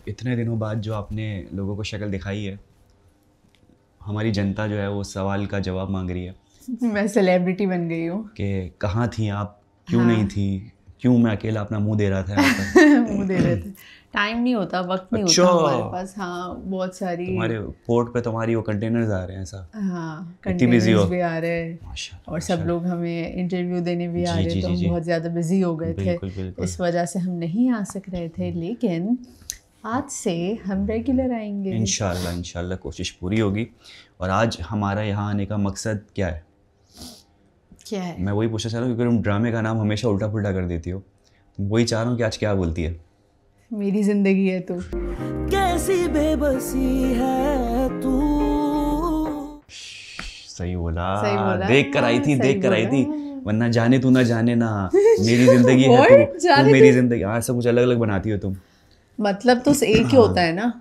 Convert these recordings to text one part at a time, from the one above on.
इतने दिनों बाद जो आपने लोगों को शक्ल दिखाई है, हमारी जनता जो है वो सवाल का जवाब मांग रही है मैं सेलिब्रिटी बन गई हूँ। कि कहाँ थी आप, क्यों हाँ। नहीं थी, क्यों मैं अकेला अपना मुंह दे रहा था यहाँ पर। मुंह दे रहे थे। टाइम नहीं होता, वक्त नहीं अच्छा, होता हमारे पास। हाँ, बहुत सारी। तुम्हारे पोर्ट पे तुम्हारी वो कंटेनर्स आ रहे हैं ऐसा, हाँ, इतनी बिजी हो। कंटेनर्स भी आ रहे हैं माशाल्लाह और सब लोग माशाल्लाह। हमें इंटरव्यू देने भी आ जी रहे जी तो जी हम जी, बहुत ज़्यादा बिजी हो गए थे। बिल्कुल बिल्कुल। इस वजह से हम नहीं आ सक रहे थे, लेकिन आज से हम रेगुलर आएंगे। इंशाल्लाह इंशाल्लाह कोशिश पूरी होगी। और आज हमारा यहाँ आने का मकसद क्या है? क्या है? मैं वही पूछना चाह रहा हूँ क्योंकि तुम ड्रामे का नाम हमेशा उल्टा पुल्टा कर देती हो, तो वही चाह रहा हूँ कि आज क्या बोलती है। मेरी जिंदगी है तू। कैसी बेबसी है तू। सही बोला, सही बोला, देख कर आई थी, सही देख कर आई थी। बोला। वरना जाने तू ना जाने ना, मेरी जिंदगी है What? तू, जाने तू मेरी तू? जिंदगी। हाँ, सब कुछ अलग अलग बनाती हो तुम। मतलब तो एक ही होता है ना।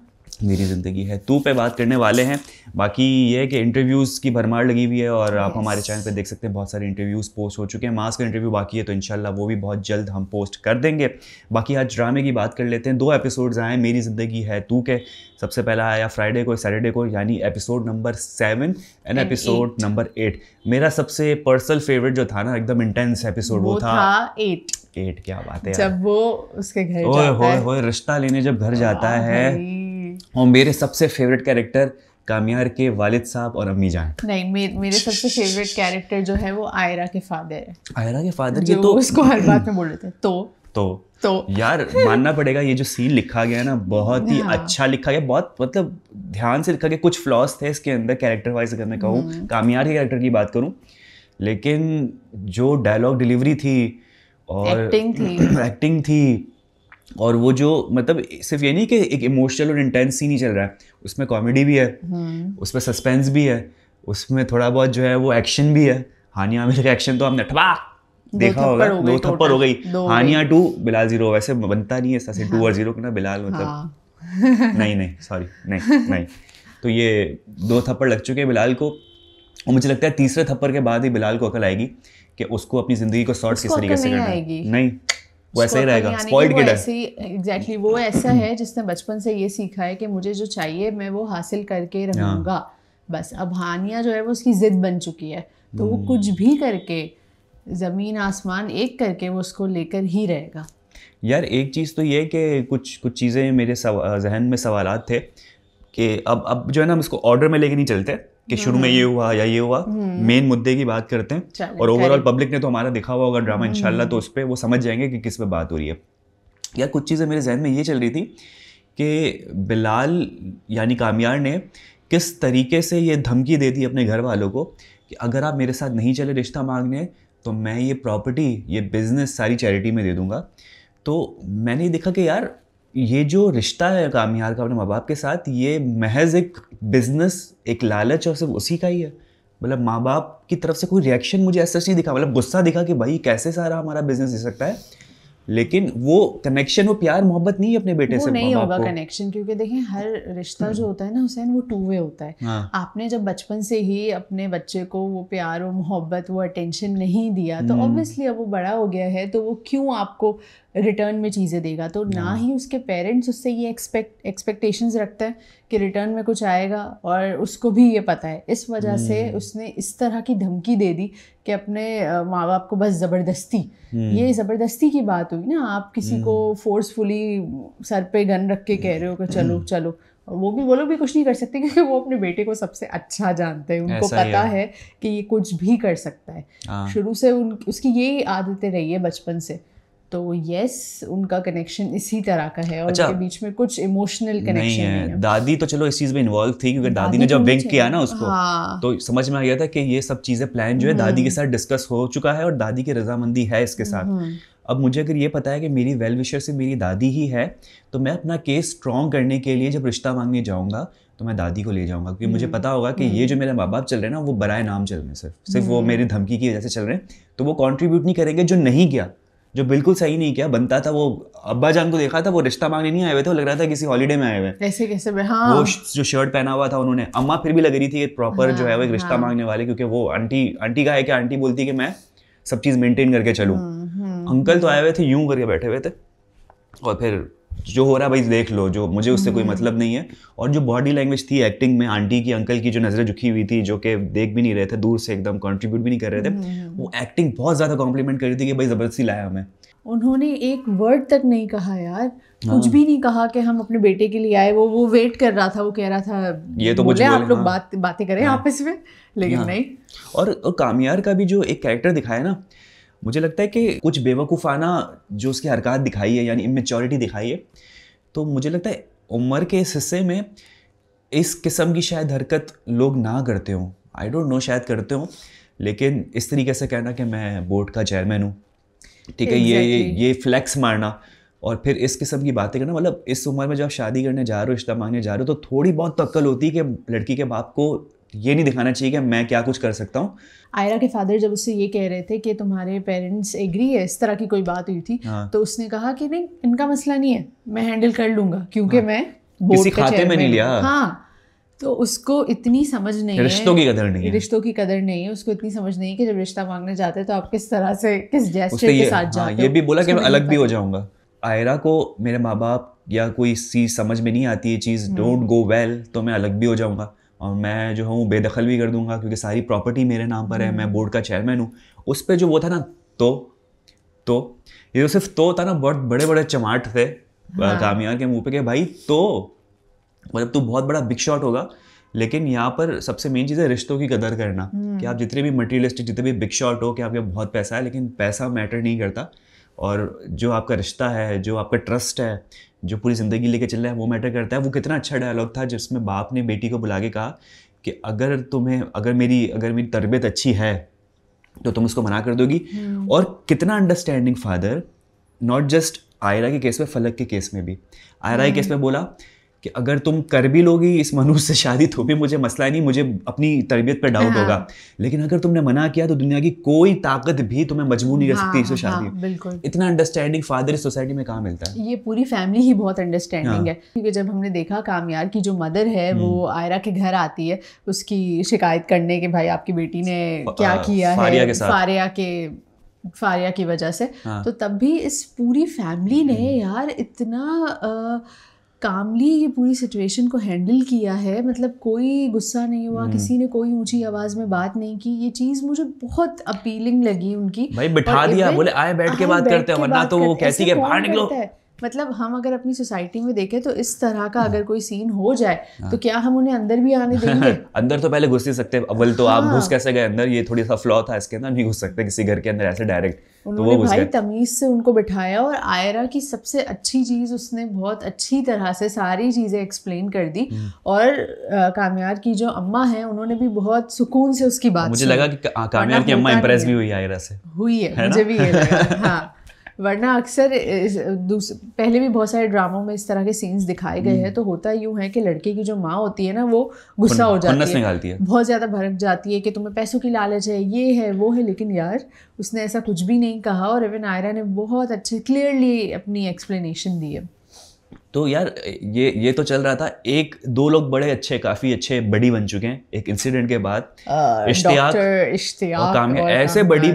मेरी ज़िंदगी है तू पे बात करने वाले हैं। बाकी ये है कि इंटरव्यूज़ की भरमार लगी हुई है और आप हमारे चैनल पे देख सकते हैं बहुत सारे इंटरव्यूज़ पोस्ट हो चुके हैं। मास का इंटरव्यू बाकी है तो इंशाल्लाह वो भी बहुत जल्द हम पोस्ट कर देंगे। बाकी आज ड्रामे की बात कर लेते हैं। 2 एपिसोड्स आए मेरी ज़िंदगी है तू के। सबसे पहला आया फ्राइडे को, सैटरडे को, यानी episode number 7 and episode number 8। मेरा सबसे पर्सनल फेवरेट जो था ना, एकदम इंटेंस एपिसोड, वो था 8। क्या बात है यार, जब वो उसके घर ओए जाता होए है। होए, रिश्ता लेने जब घर जाता है। भाई। और मेरे सबसे फेवरेट कैरेक्टर कामयार के वालिद साहब और अम्मी जान। नहीं, मेरे सबसे फेवरेट कैरेक्टर जो है वो आयरा के फादर है, आयरा के फादर के जो तो उसको हर बात में बोल रहे थे तो यार मानना पड़ेगा, ये जो सीन लिखा गया ना बहुत ही हाँ। अच्छा लिखा गया, बहुत मतलब ध्यान से लिखा गया। कुछ फ्लॉज थे इसके अंदर कैरेक्टर वाइज अगर मैं कहूँ, कामयार के कैरेक्टर की बात करूँ, लेकिन जो डायलॉग डिलीवरी थी और एक्टिंग थी और वो जो मतलब सिर्फ ये नहीं कि एक इमोशनल और इंटेंस सीन ही चल रहा है, उसमें कॉमेडी भी है, उसमें सस्पेंस भी है, उसमें थोड़ा बहुत जो है वो एक्शन भी है। हानिया आमिर का एक्शन तो हमने देखा होगा, 2 थप्पड़ हो गई। हानिया 2 बिलाल 0, वैसे बनता नहीं है ऐसा से 2 और 0 ना, बिलाल मतलब नहीं सॉरी नहीं। तो ये 2 थप्पड़ लग चुके हैं बिलाल को और मुझे लगता है तीसरे थप्पड़ के बाद ही बिलाल को अकल आएगी कि उसको अपनी जिंदगी को सॉर्ट किस तरीके से करना है। नहीं, वो ऐसा ही रहेगा, स्पॉइल्ड किड है। एग्जैक्टली वो ऐसा है जिसने बचपन से ये सीखा है कि मुझे जो चाहिए मैं वो हासिल करके रहूंगा बस। अब हानिया जो है वो उसकी जिद बन चुकी है, तो वो कुछ भी करके ज़मीन आसमान एक करके वो उसको लेकर ही रहेगा। यार एक चीज़ तो ये कि कुछ चीज़ें मेरे जहन में सवालात थे कि अब जो है ना, हम इसको ऑर्डर में लेके नहीं चलते कि शुरू में ये हुआ या ये हुआ, मेन मुद्दे की बात करते हैं। और ओवरऑल पब्लिक ने तो हमारा देखा हुआ होगा ड्रामा इंशाल्लाह, तो उस पर वो समझ जाएंगे कि किस पे बात हो रही है। यार कुछ चीज़ें मेरे जहन में ये चल रही थी कि बिलाल यानी कामयार ने किस तरीके से ये धमकी दे दी अपने घर वालों को कि अगर आप मेरे साथ नहीं चले रिश्ता मांगने तो मैं ये प्रॉपर्टी, ये बिज़नेस सारी चैरिटी में दे दूंगा। तो मैंने देखा कि यार ये जो रिश्ता है कामयार का अपने माँ बाप के साथ, ये महज एक बिजनेस, एक लालच और सिर्फ उसी का ही है। मतलब माँ बाप की तरफ से कोई रिएक्शन मुझे ऐसा नहीं दिखा। मतलब गुस्सा दिखा कि भाई कैसे सारा हमारा बिजनेस दे सकता है, लेकिन वो कनेक्शन, वो प्यार मोहब्बत नहीं है अपने बेटे से। वो नहीं होगा कनेक्शन, क्योंकि देखें हर रिश्ता जो होता है ना हुसैन, वो 2 वे होता है। हाँ। आपने जब बचपन से ही अपने बच्चे को वो प्यार और मोहब्बत, वो अटेंशन नहीं दिया तो ऑब्वियसली अब वो बड़ा हो गया है तो वो क्यों आपको रिटर्न में चीज़ें देगा। तो ना ही उसके पेरेंट्स उससे ये एक्सपेक्टेशंस रखते हैं कि रिटर्न में कुछ आएगा, और उसको भी ये पता है। इस वजह से उसने इस तरह की धमकी दे दी कि अपने माँ बाप को बस ज़बरदस्ती, ये ज़बरदस्ती की बात हुई ना। आप किसी को फोर्सफुली सर पे गन रख के कह रहे हो कि चलो चलो, और वो लोग भी कुछ नहीं कर सकते क्योंकि वो अपने बेटे को सबसे अच्छा जानते हैं। उनको पता है कि ये कुछ भी कर सकता है। शुरू से उसकी यही आदतें रही है बचपन से। तो यस, उनका कनेक्शन इसी तरह का है और उनके बीच में कुछ इमोशनल कनेक्शन नहीं है। दादी तो चलो इस चीज़ में इन्वॉल्व थी क्योंकि दादी ने जब विंक किया ना उसको, तो समझ में आ गया था कि ये सब चीज़ें प्लान जो है दादी के साथ डिस्कस हो चुका है और दादी की रजामंदी है इसके साथ। अब मुझे अगर ये पता है कि मेरी वेल विशर से मेरी दादी ही है, तो मैं अपना केस स्ट्रॉन्ग करने के लिए जब रिश्ता मांगने जाऊँगा तो मैं दादी को ले जाऊँगा, क्योंकि मुझे पता होगा कि ये जो मेरे माँ बाप चल रहे हैं ना, वो बराए नाम चल रहे हैं, सिर्फ वो मेरी धमकी की वजह से चल रहे हैं। तो वो कॉन्ट्रीब्यूट नहीं करेंगे जो नहीं किया, जो बिल्कुल सही नहीं किया। बनता था, वो अब्बा जान को देखा था, वो रिश्ता मांगने नहीं आए हुए थे, वो लग रहा था किसी हॉलीडे में आए हुए। ऐसे कैसे? हाँ। वो जो शर्ट पहना हुआ था उन्होंने, अम्मा फिर भी लग रही थी प्रॉपर जो है वो एक रिश्ता मांगने वाले, क्योंकि वो आंटी का है कि आंटी बोलती कि मैं सब चीज़ मेंटेन करके चलूँ। अंकल तो आए हुए थे यूं करके बैठे हुए थे और फिर जो हो रहा है भाई देख लो, जो मुझे उससे कोई मतलब नहीं है। और जो बॉडी लैंग्वेज थी एक्टिंग में, आंटी की अंकल की जो नज़रें झुकी हुई थी, जो कि देख भी नहीं रहे थे, दूर से एकदम कंट्रीब्यूट भी नहीं कर रहे थे, वो एक्टिंग बहुत ज़्यादा कॉम्प्लीमेंट कर रही थी कि भाई ज़बरदस्ती लाया हमें। उन्होंने एक वर्ड तक नहीं कहा यार, कुछ भी नहीं कहा कि हम अपने बेटे के लिए आए। वो वेट कर रहा था, वो कह रहा था ये तो बोले आप लोग हाँ। बातें करें आपस में, लेकिन नहीं। और कामयार का भी जो एक कैरेक्टर दिखाया ना, मुझे लगता है कि कुछ बेवकूफ़ाना जो उसकी हरकत दिखाई है, यानी इमेच्योरिटी दिखाई है, तो मुझे लगता है उम्र के इस हिस्से में इस किस्म की शायद हरकत लोग ना करते हों। आई डोंट नो, शायद करते हों, लेकिन इस तरीके से कहना कि मैं बोर्ड का चेयरमैन हूँ, ठीक है, ये फ्लेक्स मारना और फिर इस किस्म की बातें करना, मतलब इस उम्र में जब आप शादी करने जा रहे हो, रिश्ता मांगने जा रहे हो, तो थोड़ी बहुत तो अक्ल होती है कि लड़की के बाप को ये नहीं दिखाना चाहिए कि मैं क्या कुछ कर सकता हूँ। आयरा के फादर जब उससे ये कह रहे थे कि तुम्हारे पेरेंट्स एग्री है, इस तरह की कोई बात हुई थी, तो उसने कहा कि नहीं, इनका मसला नहीं है, मैं हैंडल कर लूंगा, क्योंकि मैं किसी खाते में नहीं लिया। हाँ, तो उसको इतनी समझ नहीं है, रिश्तों की कदर नहीं है, रिश्तों की कदर नहीं है, उसको इतनी समझ नहीं है कि जब रिश्ता मांगने जाते हैं तो आप किस तरह से, किस जेस्चर के साथ जाते हो। ये भी बोला कि मैं अलग भी हो जाऊंगा। आयरा को मेरे माँ बाप या कोई चीज़ समझ में नहीं आती, ये चीज़ डोंट गो वेल, तो मैं अलग भी हो जाऊंगा और मैं जो हूँ बेदखल भी कर दूंगा, क्योंकि सारी प्रॉपर्टी मेरे नाम पर है, मैं बोर्ड का चेयरमैन हूँ। उस पर जो वो था ना, तो ये जो सिर्फ तो था ना, बहुत बड़े बड़े चमाट थे कामयार के मुंह पे कि भाई तो मतलब तू बहुत बड़ा बिग शॉट होगा। लेकिन यहाँ पर सबसे मेन चीज़ है रिश्तों की कदर करना, कि आप जितने भी मटेरियलिस्टिक, जितने भी बिग शॉट हो, कि आपके बहुत पैसा है, लेकिन पैसा मैटर नहीं करता, और जो आपका रिश्ता है, जो आपका ट्रस्ट है, जो पूरी ज़िंदगी लेके चल रहा है, वो मैटर करता है। वो कितना अच्छा डायलॉग था जिसमें बाप ने बेटी को बुला के कहा कि अगर मेरी तरबियत अच्छी है तो तुम उसको मना कर दोगी। और कितना understanding father, not just Ayra के केस में, फलक के केस में भी। आयरा के केस में बोला कि अगर तुम कर भी लोगी इस मनुष्य से शादी तो भी मुझे मसला नहीं, मुझे अपनी तरबियत पे डाउट होगा, लेकिन अगर तुमने मना किया तो दुनिया की कोई ताकत भी तुम्हें मजबूर नहीं कर सकती इससे शादी। बिल्कुल। इतना अंडरस्टैंडिंग फादर इस सोसाइटी में कहाँ मिलता है? ये पूरी फैमिली ही बहुत अंडरस्टैंडिंग है, क्योंकि जब हमने देखा कामयार की जो मदर है वो आयरा के घर आती है उसकी शिकायत करने के, भाई आपकी बेटी ने क्या किया है फारिया की वजह से, तो तब भी इस पूरी फैमिली ने यार इतना कामली ये पूरी सिचुएशन को हैंडल किया है। मतलब कोई गुस्सा नहीं हुआ, किसी ने कोई ऊंची आवाज में बात नहीं की। ये चीज मुझे बहुत अपीलिंग लगी उनकी। भाई बिठा दिया, बोले आए बैठ के बात करते हैं, वरना तो वो कहती है बाहर निकलो। मतलब हम अगर अपनी सोसाइटी में देखें तो इस तरह का अगर कोई सीन हो जाए तो क्या हम उन्हें अंदर भी आने देंगे? अंदर तो पहले घुस नहीं सकते, अव्वल तो आप घुस कैसे गए अंदर? ये थोड़ी सा फ्लॉ था इसके अंदर, नहीं घुस सकते किसी घर के अंदर ऐसे डायरेक्ट। उन्होंने तो भाई तमीज से उनको बिठाया, और आयरा की सबसे अच्छी चीज, उसने बहुत अच्छी तरह से सारी चीजें एक्सप्लेन कर दी। और कामयार की जो अम्मा है उन्होंने भी बहुत सुकून से उसकी बात मुझे लगा कि कामयार की अम्मा इंप्रेस भी हुई आयरा से। हुई है मुझे भी ये लगा। हाँ, वरना अक्सर पहले भी बहुत सारे ड्रामों में इस तरह के सीन्स दिखाए गए हैं, तो होता यूं है कि लड़के की जो माँ होती है ना, वो गुस्सा हो जाती है, बहुत ज़्यादा भड़क जाती है कि तुम्हें पैसों की लालच है, ये है वो है। लेकिन यार उसने ऐसा कुछ भी नहीं कहा, और इवन आयरा ने बहुत अच्छे क्लियरली अपनी एक्सप्लेनेशन दी है। तो यार ये तो चल रहा था, एक दो लोग बड़े अच्छे, काफ़ी अच्छे बड़ी बन चुके हैं एक इंसिडेंट के बाद। इश्तियाक और कामयार ऐसे बड़ी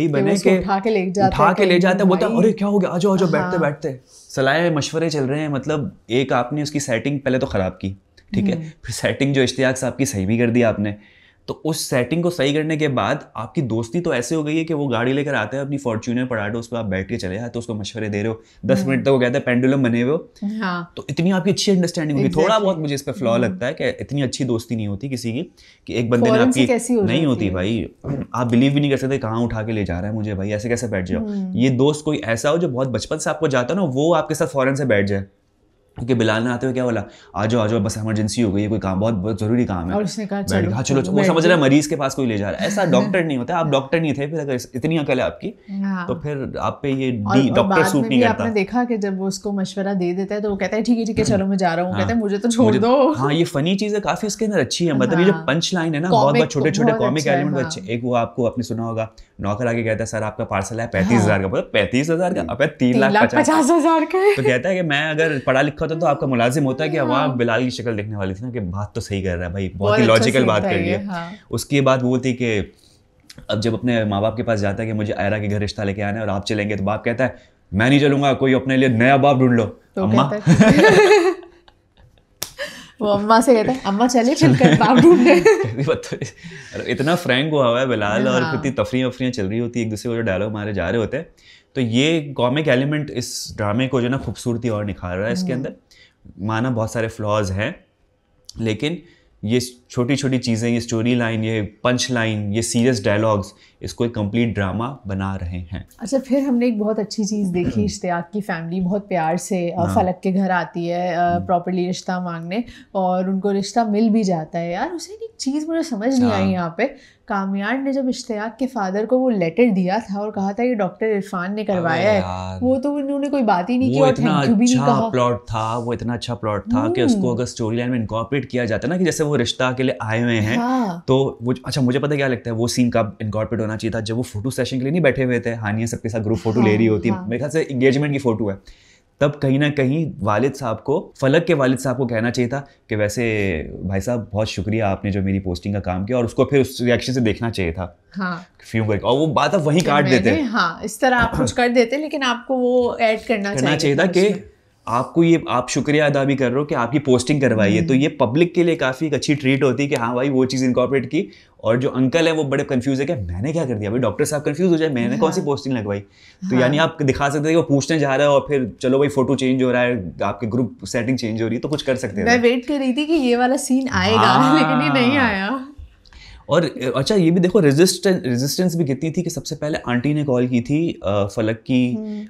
बने कि उठा के ले जाते, बोलता अरे क्या हो गया, आ जाओ बैठते बैठते सलाह मशवरे चल रहे हैं। मतलब एक आपने उसकी सेटिंग पहले तो ख़राब की, ठीक है, फिर सेटिंग जो इश्तियाक साहब की सही भी कर दी आपने। तो उस सेटिंग को सही करने के बाद आपकी दोस्ती तो ऐसे हो गई है कि वो गाड़ी लेकर आते हैं अपनी फॉर्च्यूनर पड़ाटो, उस पर आप बैठ के चले जाते हो, उसको मशवरे दे रहे हो 10 मिनट तक, वो कहता है पेंडुलम बने हुए हो। हाँ। तो इतनी आपकी अच्छी अंडरस्टैंडिंग होगी। थोड़ा बहुत मुझे इस पर फ्लॉ लगता है कि इतनी अच्छी दोस्ती नहीं होती किसी की, कि एक बंदे ने आपकी नहीं होती भाई, आप बिलीव भी नहीं कर सकते कहाँ उठा के ले जा रहा है मुझे, भाई ऐसे कैसे बैठ जाओ। ये दोस्त कोई ऐसा हो जो बहुत बचपन से आपको जाता है ना, वो आपके साथ फौरन से बैठ जाए। क्योंकि बिलाल ने आते हुए क्या बोला, आ जाओ बस इमरजेंसी हो गई है, कोई काम बहुत जरूरी काम है, और उसने कहा चलो वो समझ रहा है मरीज के पास कोई ले जा रहा है। ऐसा डॉक्टर नहीं होता, आप डॉक्टर नहीं थे, फिर अगर इतनी अकल है आपकी तो फिर आप पे ये डॉक्टर सूट नहीं करता। आपने देखा कि जब वो उसको मशवरा दे देता है तो वो कहता है ठीक है चलो मैं जा रहा हूँ, कहता है मुझे तो छोड़ दो। हाँ, ये फनी चीज है काफी इसके अंदर अच्छी है। मतलब ये जो पंच लाइन है ना, बहुत छोटे छोटे कॉमिक एलिमेंट अच्छे। एक वो आपको आपने सुना होगा, नौकर आके कहता है सर आपका पार्सल है 35,000 का, बोला 35,000 का, अब 3,50,000 का। तो कहता है कि मैं अगर पढ़ा लिखा होता तो आपका मुलाजिम होता है कि वहाँ बिलाल की शक्ल देखने वाली थी ना, कि बात तो सही कर रहा है भाई, बहुत ही लॉजिकल बात कर रही है। उसकी बात वो थी कि अब जब अपने माँ बाप के पास जाता है कि मुझे आयरा के घर रिश्ता लेके आना है और आप चलेंगे, तो बाप कहता है मैं नहीं चलूंगा, कोई अपने लिए नया बाप ढूंढ लो। तो अम्मा कहता है वो अम्मा से कहता है अम्मा चले फिर बाप ढूंढने। अरे इतना फ्रैंक हुआ है बिलाल और कितनी तफरियाँ चल रही होती है, एक दूसरे को जो डायलॉग मारे जा रहे होते हैं। तो ये कॉमिक एलिमेंट इस ड्रामे को जो ना खूबसूरती और निखार रहा है इसके अंदर। माना बहुत सारे फ्लॉज हैं, लेकिन ये छोटी छोटी चीज़ें, ये स्टोरी लाइन, ये पंच लाइन, ये सीरियस डायलॉग्स इसको एक कंप्लीट ड्रामा बना रहे हैं। अच्छा, फिर हमने एक बहुत अच्छी चीज़ देखी, इश्तियाक की फैमिली बहुत प्यार से फलक के घर आती है प्रॉपर्ली रिश्ता मांगने, और उनको रिश्ता मिल भी जाता है। यार उसे एक चीज़ मुझे समझ नहीं आई यहाँ पे, कामयार ने जब इश्तियाक के फादर को वो लेटर दिया था और कहा था कि डॉक्टर इरफान ने करवाया है, वो तो उन्होंने कोई बात ही नहीं की और थैंक यू भी नहीं कहा। प्लॉट था वो, इतना अच्छा प्लॉट था कि उसको अगर स्टोरी लाइन में इनकॉर्पोरेट किया जाता ना, कि जैसे वो रिश्ता के लिए आए हुए हैं, तो वो अच्छा मुझे पता क्या लगता है, वो सीन कब इनकॉर्पोरेट होना चाहिए था, जब वो फोटो सेशन के लिए नहीं बैठे हुए थे, हानिया सबके साथ ग्रुप फोटो ले रही होती है, मेरे ख्याल से एंगेजमेंट की फोटो है, तब कहीं ना कहीं वालिद साहब को, फलक के वालिद साहब को कहना चाहिए था कि वैसे भाई साहब बहुत शुक्रिया आपने जो मेरी पोस्टिंग का काम किया, और उसको फिर उस रिएक्शन से देखना चाहिए था। हाँ, फ्यूम करके, और वो बात आप वहीं काट देते। हाँ, इस तरह आप कुछ कर देते, लेकिन आपको वो ऐड करना चाहिए था कि आपको ये, आप शुक्रिया अदा भी कर रहे हो कि आपकी पोस्टिंग करवाई है। तो ये पब्लिक के लिए काफ़ी एक अच्छी ट्रीट होती है कि हाँ भाई वो चीज़ इनकॉर्पोरेट की, और जो अंकल है वो बड़े कंफ्यूज है कि मैंने क्या कर दिया, भाई डॉक्टर साहब कंफ्यूज हो जाए मैंने कौन सी पोस्टिंग लगवाई। तो यानी आप दिखा सकते थे कि वो पूछने जा रहा है और फिर चलो भाई फोटो चेंज हो रहा है, आपके ग्रुप सेटिंग चेंज हो रही है, तो कुछ कर सकते हैं। मैं वेट कर रही थी कि ये वाला सीन आएगा, लेकिन ये नहीं आया। और अच्छा ये भी देखो रेजिस्टेंस भी कितनी थी कि सबसे पहले आंटी ने कॉल की थी फलक की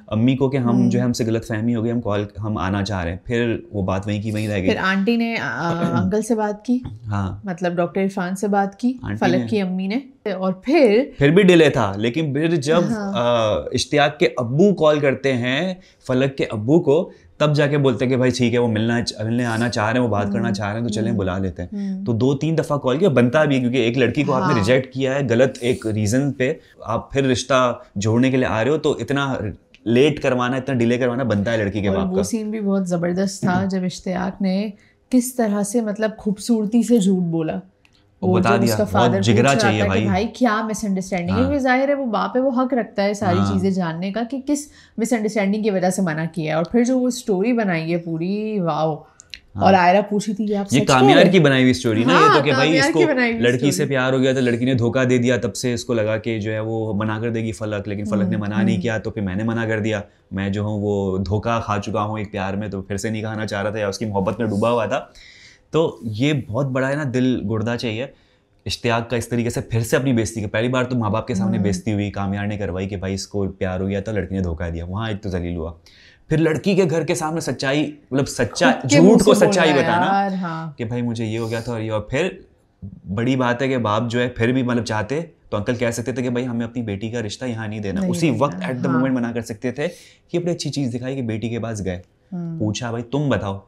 अम्मी को कि हम जो है हमसे गलतफहमी हो गई, हम आना चाह रहे हैं, फिर वो बात वहीं की वहीं रह गई। फिर आंटी ने अंकल से बात की, हाँ मतलब डॉक्टर इरफान से बात की फलक की अम्मी ने, और फिर भी डिले था। लेकिन फिर जब इश्तियाक के अब्बू कॉल करते हैं फलक के अब्बू को, तब जाके बोलते हैं कि भाई ठीक है वो मिलने आना चाह रहे हैं, वो बात करना चाह रहे हैं, तो चलें बुला लेते हैं। तो 2-3 दफ़ा कॉल किया, बनता भी, क्योंकि एक लड़की को आपने रिजेक्ट किया है गलत एक रीज़न पे, आप फिर रिश्ता जोड़ने के लिए आ रहे हो, तो इतना लेट करवाना, इतना डिले करवाना बनता है लड़की के बाप का। वो सीन भी बहुत ज़बरदस्त था जब इश्तियाक ने किस तरह से मतलब खूबसूरती से झूठ बोला, वो बता दिया, बहुत जिगरा चाहिए भाई क्या मिसअंडरस्टैंडिंग है, क्योंकि जाहिर है वो बाप है, वो हक रखता है सारी चीज़ें जानने का कि किस मिसअंडरस्टैंडिंग की वजह से मना किया है। और फिर जो वो स्टोरी बनाई है पूरी, वाओ। और आयरा पूछी थी आप ये कामयार की बनाई हुई स्टोरी ना, ये तो कि भाई इसको लड़की से प्यार हो गया तो लड़की ने धोखा दे दिया, तब से इसको लगा कि जो है वो मना कर देगी फलक, लेकिन फलक ने मना नहीं किया, तो फिर मैंने मना कर दिया, मैं जो हूँ वो धोखा खा चुका हूँ एक प्यार में, तो फिर से नहीं कहना चाह रहा था या उसकी मोहब्बत में डूबा हुआ था। तो ये बहुत बड़ा है ना, दिल गुर्दा चाहिए इश्तियाक का इस तरीके से फिर से अपनी बेइज्जती की। पहली बार तो माँ बाप के सामने बेइज्जती हुई, कामयार ने करवाई कि भाई इसको प्यार हो गया था, लड़की ने धोखा दिया, वहाँ एक तो जलील हुआ। फिर लड़की के घर के सामने सच्चाई, मतलब सच्चा झूठ को सच्चाई बताना कि भाई मुझे ये हो गया था और ये, और फिर बड़ी बात है कि बाप जो है फिर भी मतलब चाहते तो अंकल कह सकते थे कि भाई हमें अपनी बेटी का रिश्ता यहाँ नहीं देना, उसी वक्त एट द मोमेंट मना कर सकते थे। कि अपनी अच्छी चीज़ दिखाई कि बेटी के पास गए, पूछा भाई तुम बताओ,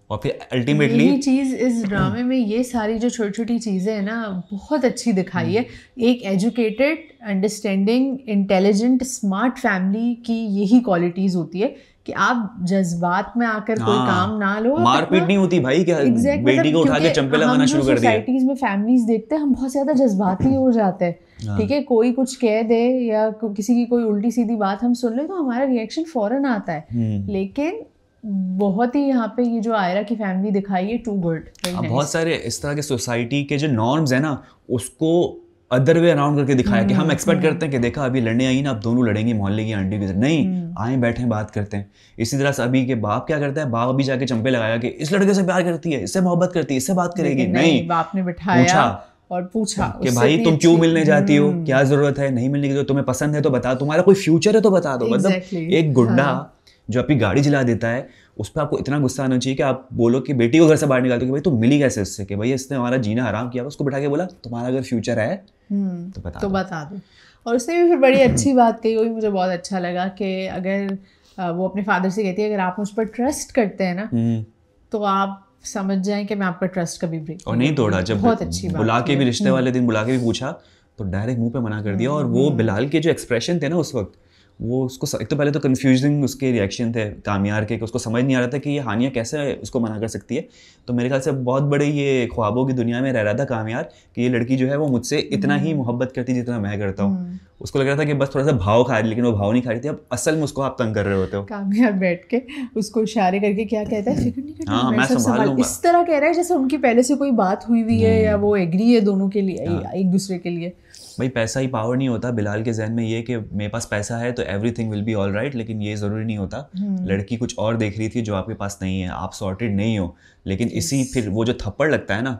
और फिर अल्टीमेटली ये चीज़ इस ड्रामे में, ये सारी जो छोटी छोटी चीज़ें हैं ना बहुत अच्छी दिखाई है। एक educated, understanding, intelligent, smart family की यही क्वालिटीज़ होती है कि आप जज्बात में आकर कोई काम ना लो, मारपीट नहीं होती भाई, क्या बेटी को उठा के चंपे लगाना शुरू कर दिया। सोसाइटीज में फैमिलीज देखते हैं, हम बहुत ज़्यादा जज्बाती हो जाते हैं, ठीक है, कोई कुछ कह दे या किसी की कोई उल्टी सीधी बात हम सुन ले तो हमारा रिएक्शन फौरन आता है। लेकिन बहुत ही यहाँ पे ये जो आयरा की फैमिली दिखाई है, टू गुड। बहुत सारे इस तरह के सोसाइटी के जो नॉर्म्स है ना, उसको अदर वे अराउंड करके दिखाया कि हम एक्सपेक्ट करते हैं कि देखा अभी लड़ने आई ना, अब दोनों लड़ेंगे मोहल्ले की आंटी की तरह, नहीं आए बैठे बात करते हैं। इसी तरह से अभी के बाप क्या करता है, बाप अभी जाके चंपे लगाया कि इस लड़के से प्यार करती है, इससे मोहब्बत करती है, इससे बात करेगी, नहीं, बाप ने बिठाया और पूछा कि भाई तुम क्यों मिलने जाती हो, क्या जरूरत है, नहीं मिलने की, तुम्हें पसंद है तो बता, तुम्हारा कोई फ्यूचर है तो बता दो। मतलब एक गुंडा जो अपनी गाड़ी जला देता है, उस पर आपको इतना गुस्सा आना चाहिए कि आप बोलो कि बेटी को घर से बाहर निकाल दो कि भाई तुम मिली कैसे उससे, कि भाई इसने हमारा जीना हराम किया। उसको बिठा के बोला तुम्हारा अगर फ्यूचर है तो बता दो। और उसने भी फिर बड़ी अच्छी बात कही, वही मुझे बहुत अच्छा लगा कि अगर वो अपने फादर से कहती है अगर आप मुझ पर ट्रस्ट करते हैं ना तो आप समझ जाएं कि मैं आपका ट्रस्ट कभी ब्रेक और नहीं तोड़ा। जब बहुत अच्छी बात बुला के भी रिश्ते वाले दिन बुला के भी पूछा तो डायरेक्ट मुंह पे मना कर दिया। और वो बिलाल के जो एक्सप्रेशन थे ना उस वक्त, वो उसको एक तो पहले तो कंफ्यूजिंग उसके रिएक्शन थे कामयार के, कि उसको समझ नहीं आ रहा था कि ये हानिया कैसे उसको मना कर सकती है। तो मेरे ख्याल से बहुत बड़े ये ख्वाबों की दुनिया में रह रहा था कामयार कि ये लड़की जो है वो मुझसे इतना ही मोहब्बत करती जितना मैं करता हूँ। उसको लग रहा था कि बस थोड़ा सा भाव खा रही, लेकिन वो भाव नहीं खा रही थी। अब असल में उसको आप तंग कर रहे होते हो। कामयार बैठ के उसको इशारे करके क्या कहता है, फिक्र नहीं करना, हाँ, मैं सब संभाल लूंगा। इस तरह कह रहा है जैसे उनकी पहले से कोई बात हुई हुई है या वो एग्री है दोनों के लिए, एक दूसरे के लिए। भाई पैसा ही पावर नहीं होता। बिलाल के जहन में ये कि मेरे पास पैसा है तो everything will be all right, लेकिन ये ज़रूरी नहीं होता। लड़की कुछ और देख रही थी जो आपके पास नहीं है, आप सॉर्टेड नहीं हो। लेकिन इसी फिर वो जो थप्पड़ लगता है ना,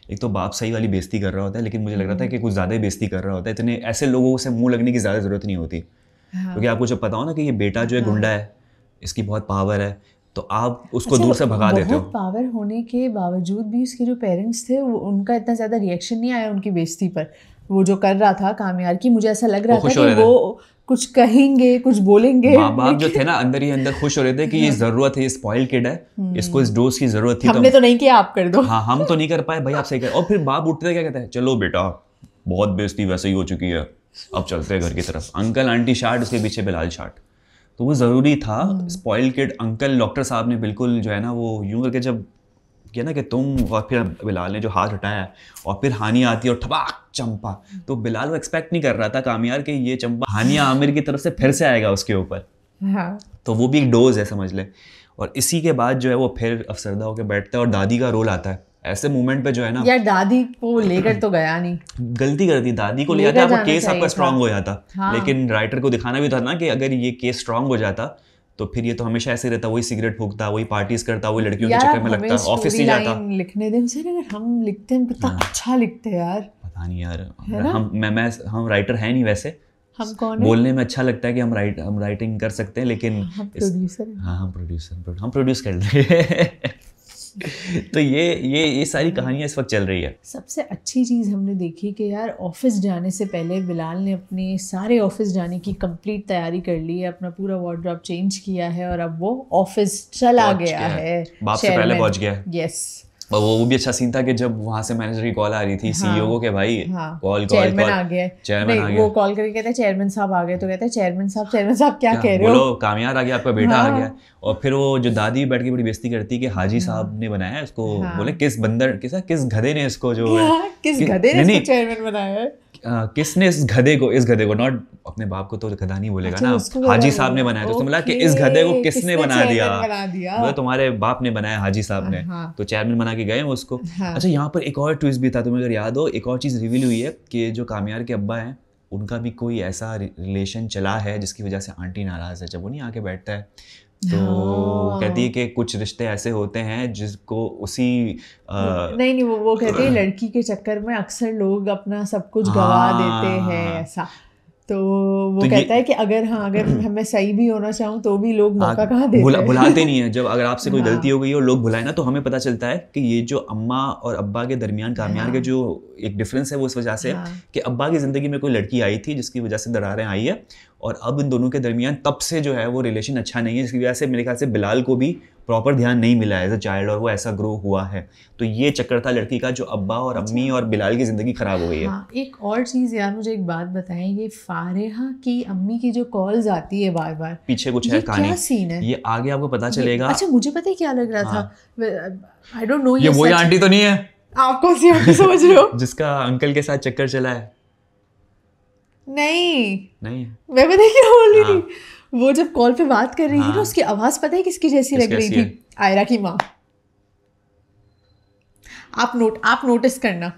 एक तो बाप सही वाली बेइज्जती कर रहा होता है, लेकिन मुझे लग रहा था कि कुछ ज़्यादा ही बेइज्जती कर रहा होता है। इतने ऐसे लोगों से मुंह लगने की ज़्यादा ज़रूरत नहीं होती, क्योंकि आपको जब पता हो ना कि ये बेटा जो है गुंडा है, इसकी बहुत पावर है, तो आप उसको दूर से भगा देते हो। बहुत पावर होने के बावजूद भी उसके जो पेरेंट्स थे उनका इतना ज़्यादा रिएक्शन नहीं आया उनकी बेइज्जती पर। वो जो कर रहा था कामयार की, मुझे ऐसा लग रहा था कि वो कुछ कहेंगे, कुछ बोलेंगे। माँ बाप जो थे ना अंदर ही अंदर खुश हो रहे थे कि ये जरूरत है, ये स्पॉइल किड है, इसको इस डोज की जरूरत थी। हमने तो नहीं किया, आप कर दो। हाँ, हम तो नहीं कर पाए भाई, आप सही कर। और फिर बाप उठते क्या कहते हैं, चलो बेटा बहुत बेइज्जती वैसे ही हो चुकी है, अब चलते हैं घर की तरफ। अंकल आंटी शार्ट, उसके पीछे बिलाल शार्ट। तो वो ज़रूरी था। स्पॉइल किड अंकल डॉक्टर साहब ने बिल्कुल जो है ना वो यूं करके जब किया ना कि तुम, और फिर बिलाल ने जो हाथ हटाया और फिर हानिया आती है और ठपाक चंपा, तो बिलाल वो एक्सपेक्ट नहीं कर रहा था कामयार कि ये चंपा हानिया आमिर की तरफ से फिर से आएगा उसके ऊपर। हाँ। तो वो भी एक डोज है समझ ले। और इसी के बाद जो है वो फिर अफसरदा होकर बैठता है और दादी का रोल आता है ऐसे मोमेंट पे जो है ना। यार दादी को लेकर तो गया नहीं, गलती कर दी। दादी को ले जाता आपका केस आपका स्ट्रांग हो जाता। हाँ। लेकिन राइटर को दिखाना भी था ना कि अगर ये केस स्ट्रांग हो जाता तो फिर ये तो हमेशा ऐसे रहता, वही सिगरेट फूकता, वही पार्टीज करता, वही लड़कियों के चक्कर में लगता, ऑफिस ही जाता। लिखने दे मुझे, अगर हम लिखते हैं कितना अच्छा लिखते हैं यार। पता नहीं यार, हम राइटर हैं नहीं वैसे। हम कौन बोलने में अच्छा लगता है कि हम राइटिंग कर सकते हैं, लेकिन हम प्रोड्यूसर। हाँ, हम प्रोड्यूस कर लेंगे। तो ये सारी कहानियाँ इस वक्त चल रही है। सबसे अच्छी चीज़ हमने देखी कि यार ऑफिस जाने से पहले बिलाल ने अपने सारे ऑफिस जाने की कंप्लीट तैयारी कर ली है, अपना पूरा वार्डरोब चेंज किया है और अब वो ऑफिस चला गया है, बाप से पहले पहुंच गया। यस। और वो भी अच्छा सीन था कि जब वहां से मैनेजर की कॉल आ रही थी सीईओ को कि भाई कॉल चेयरमैन आ गया। वो कॉल करके कहते हैं चेयरमैन साहब आ गए, तो कहते हैं चेयरमैन साहब क्या कह रहे हो? बोलो कामयार आ गया, आपका बेटा आ गया। और फिर वो जो दादी बैठ के बड़ी बेइज्जती करती कि हाजी साहब ने बनाया है उसको। बोले किस बंदर किस गधे ने इसको जो है, किस गधे ने इसको चेयरमैन बनाया है? किसने इस गधे को नॉट अपने बाप को तो गधा नहीं बोलेगा ना, हाजी साहब ने बनाया। तो बोला कि इस गधे को किसने बना दिया? बोला तुम्हारे बाप ने बनाया, हाजी साहब ने। तो चेयरमैन बना के गए उसको। अच्छा, यहाँ पर एक और ट्विस्ट भी था, तुम्हें अगर याद हो, एक और चीज़ रिवील हुई है कि जो कामयार के अब्बा हैं उनका भी कोई ऐसा रिलेशन चला है जिसकी वजह से आंटी नाराज़ है। जब वो नहीं आके बैठता है तो कहती है कि कुछ रिश्ते ऐसे होते हैं जिसको उसी नहीं वो कहती है लड़की के चक्कर में अक्सर लोग अपना सब कुछ गवा देते हैं ऐसा। तो वो तो कहता है कि अगर मैं सही भी होना चाहूँ तो भी लोग मौका कहाँ देते हैं, भुलाते नहीं है। जब अगर आपसे कोई गलती हो गई और लोग भुलाए ना, तो हमें पता चलता है कि ये जो अम्मा और अब्बा के दरमियान कामयार के जो एक डिफरेंस है वो इस वजह से कि अब्बा की ज़िंदगी में कोई लड़की आई थी जिसकी वजह से दरारें आई है, और अब इन दोनों के दरमियान तब से जो है वो रिलेशन अच्छा नहीं है, जिसकी वजह से मेरे ख्याल से बिलाल को भी प्रॉपर ध्यान नहीं मिला एज अ चाइल्ड और वो ऐसा ग्रो हुआ है। तो ये चक्कर था लड़की का जो अब्बा और अम्मी और बिलाल की ज़िंदगी ख़राब हो गई है। हाँ, एक और चीज़ यार मुझे एक बात बताएं, ये फारिहा की अम्मी की जो कॉल्स आती है बार बार, पीछे कुछ है कहानी, क्या सीन है ये आगे आपको पता चलेगा। अच्छा, मुझे पता है क्या लग रहा था, आई डोंट नो ये वही आंटी तो नहीं है? आप कौन सी आंटी समझ रहे हो? जिसका अंकल के साथ चक्कर चला है? नहीं मैं पता क्या बोल रही थी, वो जब कॉल पे बात कर रही थी ना, उसकी आवाज पता है किसकी जैसी लग रही थी? आयरा की माँ। आप नोटिस करना।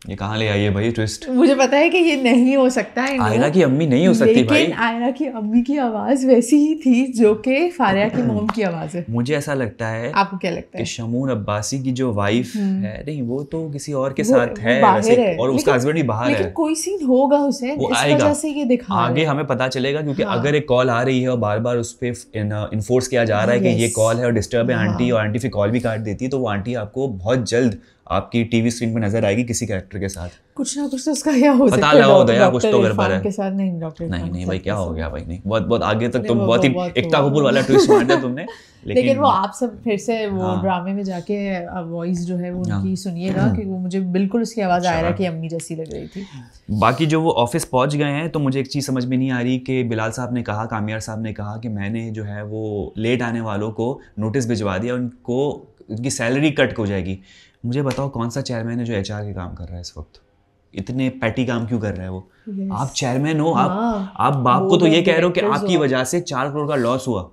ये कहाँ ले आई है भाई ट्विस्ट? मुझे पता है कि ये नहीं हो सकता है, आयरा की अम्मी नहीं हो सकती भाई। लेकिन आयरा की अम्मी की आवाज वैसी ही थी जो कि फारिया की मॉम की आवाज है। मुझे ऐसा लगता है, आपको क्या लगता है? कि शमून अब्बासी की जो वाइफ है, नहीं वो तो किसी और के साथ है वैसे, और उसका हस्बैंड भी बाहर है। लेकिन कोई सीन होगा उसे, इस वजह से ये दिखा आगे हमें पता चलेगा, क्योंकि अगर एक कॉल आ रही है और बार बार उस पे इन्फोर्स किया जा रहा है कि ये कॉल है और डिस्टर्ब है आंटी, और आंटी फिर कॉल भी काट देती है, तो वो आंटी आपको बहुत जल्द आपकी टीवी स्क्रीन पर नजर आएगी किसी कैरेक्टर के साथ। कुछ ना कुछ तो उसका क्या हो सकता है। पता लगाओ दया, कुछ तो गड़बड़ है के साथ। नहीं डॉक्टर नहीं भाई, क्या हो गया भाई? नहीं, बहुत आगे तक तुम बहुत ही एकता कपूर वाला ट्विस्ट मार दिया तुमने। लेकिन वो आप सब फिर से वो ड्रामे में जाके वॉइस जो है वो उनकी सुनिएगा, कि वो मुझे बिल्कुल उसकी आवाज़ आयरा की अम्मी जैसी लग रही थी। बाकी जो वो ऑफिस पहुंच गए हैं, तो मुझे एक चीज़ समझ में नहीं आ रही कि बिलाल साहब ने कहा, कामयार साहब ने कहा कि मैंने जो है वो लेट आने वालों को नोटिस भिजवा दिया, उनको उनकी सैलरी कट हो जाएगी। मुझे बताओ कौन सा चेयरमैन है जो HR के काम कर रहा है इस वक्त? इतने पैटी काम क्यों कर रहा है वो? Yes. आप चेयरमैन हो, आप बाप को board तो ये of कह रहे हो कि directors आपकी हो। वजह से 4 करोड़ का लॉस हुआ,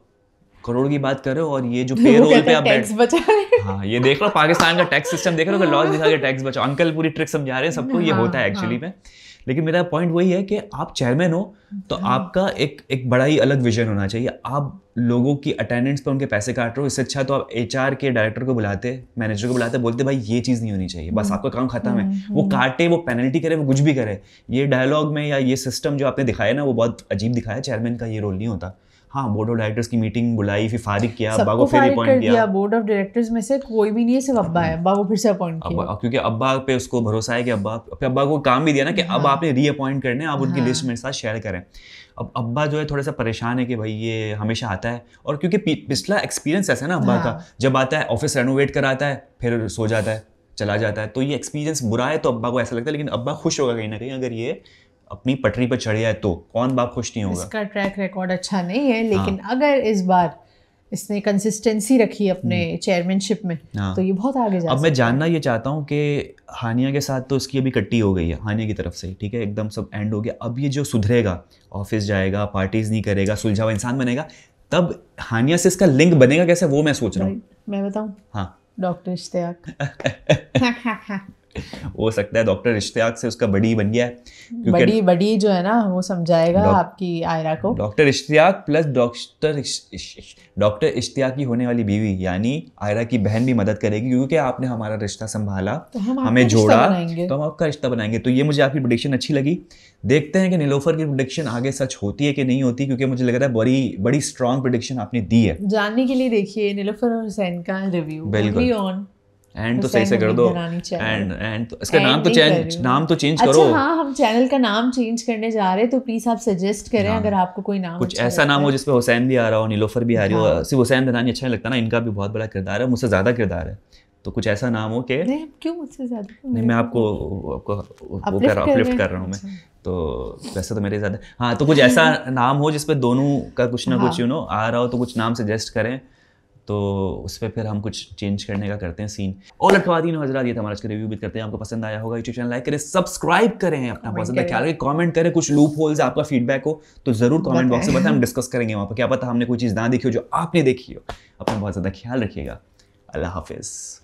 करोड़ की बात कर रहे हो, और ये जो पेरोल पे आप टैक्स बचा रहे हैं। हाँ ये देख लो पाकिस्तान का टैक्स सिस्टम देख रहे हो कि लॉस दिखा के टैक्स बचाओ। अंकल पूरी ट्रिक समझा रहे हैं सबको, ये होता है एक्चुअली में। लेकिन मेरा पॉइंट वही है कि आप चेयरमैन हो तो आपका एक बड़ा ही अलग विजन होना चाहिए। आप लोगों की अटेंडेंस पर उनके पैसे काट रहे हो, इससे अच्छा तो आप HR के डायरेक्टर को बुलाते, मैनेजर को बुलाते, बोलते भाई ये चीज़ नहीं होनी चाहिए, बस आपका काम खत्म है। वो काटे, वो पेनल्टी करे, वो कुछ भी करे। ये डायलॉग में या ये सिस्टम जो आपने दिखाया ना वो बहुत अजीब दिखाया। चेयरमैन का ये रोल नहीं होता। हाँ, बोर्ड ऑफ डायरेक्टर्स की मीटिंग बुलाई, फिर फारिग किया, अब्बा को फिर अपॉइंट किया। बोर्ड ऑफ डायरेक्टर्स में से कोई भी नहीं है, सिर्फ अब्बा है, अब्बा को फिर से अपॉइंट किया। क्योंकि अब्बा पे उसको भरोसा है कि अब्बा को काम भी दिया ना कि अब आपने रीअपॉइंट करने, आप उनकी लिस्ट मेरे साथ शेयर करें। अब अब्बा जो है थोड़ा सा परेशान है कि भाई ये हमेशा आता है, और क्योंकि पिछला एक्सपीरियंस ऐसा है ना अब्बा का, जब आता है ऑफिस रेनोवेट कराता है, फिर सो जाता है, चला जाता है, तो ये एक्सपीरियंस बुरा है, तो अब्बा को ऐसा लगता है। लेकिन अब्बा खुश होगा कहीं ना कहीं अगर ये अपनी पटरी पर चढ़ जाए, तो कौन बाप खुश नहीं होगा। इसका ट्रैक रिकॉर्ड अच्छा नहीं है, लेकिन अगर इस बार इसने कंसिस्टेंसी रखी अपने चेयरमैनशिप में, तो ये बहुत आगे जा। अब मैं जानना ये चाहता हूँ कि हानिया के साथ तो इसकी अभी कट्टी हो गई है, हानिया की तरफ से, ठीक है, एकदम सब एंड हो गया। अब ये जो सुधरेगा, ऑफिस जाएगा, पार्टीज नहीं करेगा, सुलझा हुआ इंसान बनेगा, तब हानिया से इसका लिंक बनेगा कैसे, वो मैं सोच रहा हूँ। मैं बताऊँ? हाँ, डॉक्टर इश्तियाक। हो सकता है डॉक्टर इश्तियाक से उसका बड़ी बन गया है, बड़ी जो है ना वो समझाएगा आपकी आयरा को। Doctor Ishtiaq plus doctor Ishtiaq की होने वाली बीवी यानी आयरा की बहन भी मदद करेगी, क्योंकि आपने हमारा रिश्ता संभाला, तो हमें जोड़ा, तो हम आपका रिश्ता बनाएंगे। तो ये मुझे आपकी प्रेडिक्शन अच्छी लगी। देखते हैं कि नीलोफर की प्रेडिक्शन आगे सच होती है कि नहीं होती, क्योंकि मुझे लग रहा है बड़ी बड़ी स्ट्रॉन्ग प्रेडिक्शन आपने दी है। जानने के लिए देखिए नीलोफर और हुसैन का रिव्यू बिल्कुल ऑन एंड तो सही से कर दो, एंड तो इसका नाम तो चेंज करो। अच्छा हाँ, हम चैनल का नाम चेंज करने जा रहे हैं, तो प्लीज आप सजेस्ट करें अगर आपको कोई नाम कुछ ऐसा नाम हो जिसपे हुसैन भी आ रहा हो, नीलोफर भी आ रही हो। सिर्फ हुसैन दनानी अच्छा नहीं लगता ना, इनका भी बहुत बड़ा किरदार है, मुझसे ज्यादा किरदार है, तो कुछ ऐसा नाम हो कि क्यों मुझसे ज्यादा नहीं, मैं आपको अपलिफ्ट कर रहा हूँ मैं तो, वैसे तो मेरे ज़्यादा। हाँ, तो कुछ ऐसा नाम हो जिसपे दोनों का कुछ ना कुछ आ रहा हो, तो कुछ नाम सजेस्ट करें, तो उस पर फिर हम कुछ चेंज करने का करते हैं सीन। और लड़खवातीन और हज़रात, ये था हमारा आज का रिव्यू भी करते हैं। आपको पसंद आया होगा, यूट्यूब चैनल लाइक करें, सब्सक्राइब करें, अपना बहुत ज़्यादा ख्याल रखें, कमेंट करें। कुछ लूप होल्स आपका फीडबैक हो तो ज़रूर कमेंट बॉक्स में बताएं, हम डिस्कस करेंगे वहाँ पर। क्या पता हमने कोई चीज़ ना देखी हो जो आपने देखी हो। अपना बहुत ज़्यादा ख्याल रखिएगा। अल्लाह हाफिज़।